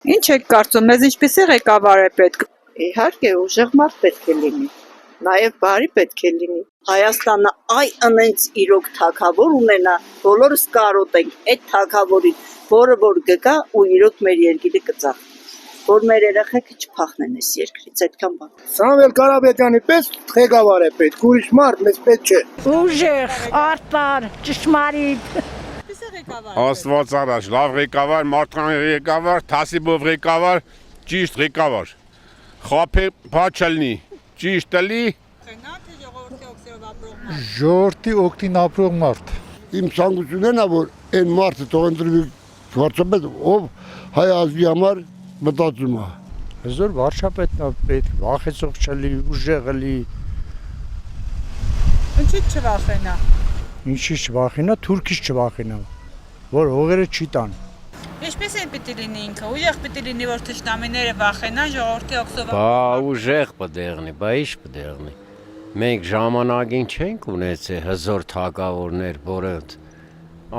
Ինչ եք կարծում, մեզ ինչպիսի ղեկավար է պետք։ Իհարկե ուժեղ մարդ պետք է լինի, նաև բարի պետք է լինի։ Հայաստանը այնց իրոք թագավոր ունենա, բոլորս կարոտենք այդ թագավորին, որը որ գգա ու իրոք մեր երկիրը կծաղի, որ մեր երեխեքը չփախնեն այս երկրից, այդքան բան։ Սամվել Կարապետյանի պես ղեկավար է պետք, ուրիշ մարդ մեզ պետք չէ։ Ուժեղ, արտար, ճշմարիտ։ Աստված առաջ, լավ ղեկավար, մարդկային ղեկավար, թասիբով ղեկավար, ճիշտ ղեկավար։ Խափե փաչալնի, ճիշտ լի։ Ժողովրդի օգտին ապրող մարդ։ Իմ ցանկությունն է, որ այն մարդը թող ընտրվի վարչապետ, ով հայ ազգի համար մտածում է։ Հզոր վարչապետն է պետք, վախեցող չլի, ուժեղ լի։ Ինչի՞ չվախենա։ Ինչի՞ չվախենա, թուրքից չվախենա, որ հողերը չի տան։ Ինչպես է պիտի լինի ինքը, ուժեղ պիտի լինի, որ թշնամիները վախենան, ժողովրդի օգտվող։ Բա ուժեղ պդեղնի, բա ի՞նչ պդեղնի։ Մենք ժամանակին չենք ունեցել հզոր թագավորներ, որը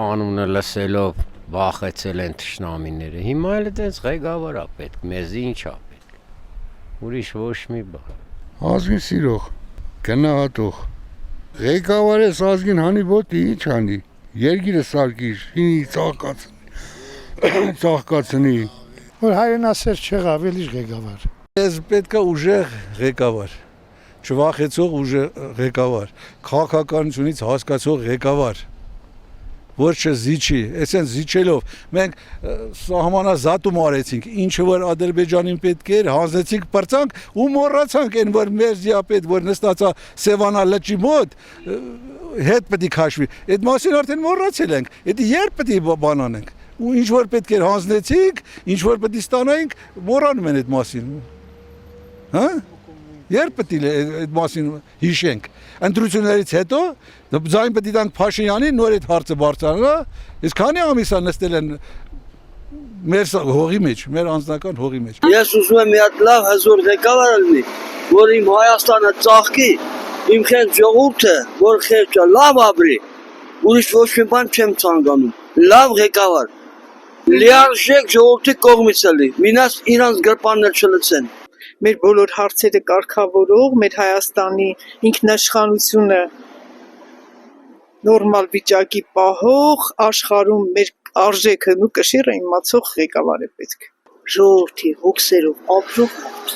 անունը լսելով վախեցել են թշնամիները։ Հիմա էլ այդպես ղեկավար է պետք, մեզ ինչ է պետք։ Ուրիշ ոչ մի բան։ Ազգին սիրող, գնահատող։ Ղեկավար ես ազգին հանի ոտի, ինչ հանի։ Երկիրը սարքիր, հինի ծաղկացնի։ Որ հայրենասեր չեղավ, էլ իր ղեկավար։ Ես պետք է ուժեղ ղեկավար, չվախեցող ուժեղ ղեկավար, քաղաքականությունից հասկացող ղեկավար, որ չզիջի, այսինքն զիջելով մենք սահմանազատում արեցինք, ինչը որ Ադրբեջանին պետք էր, հանձնեցինք պրծանք ու մոռացանք այն որ մեր զիապետ, որ նստածա Սևանա լճի մոտ, հետ պետք է քաշվի։ Այդ մասին արդեն մոռացել ենք։ Դա երբ պետք է բան անենք։ Ու ինչ որ պետք էր հանձնեցինք, ինչ որ պետք է ստանայինք, մոռանում են այդ մասին։ Հա? Երբ պետք է այդ մասին հիշենք։ Ընտրություններից հետո ձայն պետք է տանք Փաշինյանին, նոր այդ հարցը բարձրանա, իսկ քանի ամիս է նստել են մեր հողի մեջ, մեր անձնական հողի մեջ։ Ես ուզում եմ մի հատ լավ հզոր ղեկավար լինի, որ իմ Հայաստանը ծաղկի, իմ խենթ ժողովուրդը, որ խեղճ է, լավ ապրի, ուրիշ ոչ մի բան չեմ ցանկանում։ Լավ ղեկավար, լիարժեք ժողովրդի կողմից է լի, մինաս իրանց գրպաններ չլցեն։ Մեր բոլոր հարցերը կարգավորող, մեր Հայաստանի ինքնաշխանությունը նորմալ վիճակի պահող, աշխարհում մեր արժեքն ու կշիռը իմացող ղեկավար է պետք։ Ժողովրդի հոգսերով ապրող մարդ։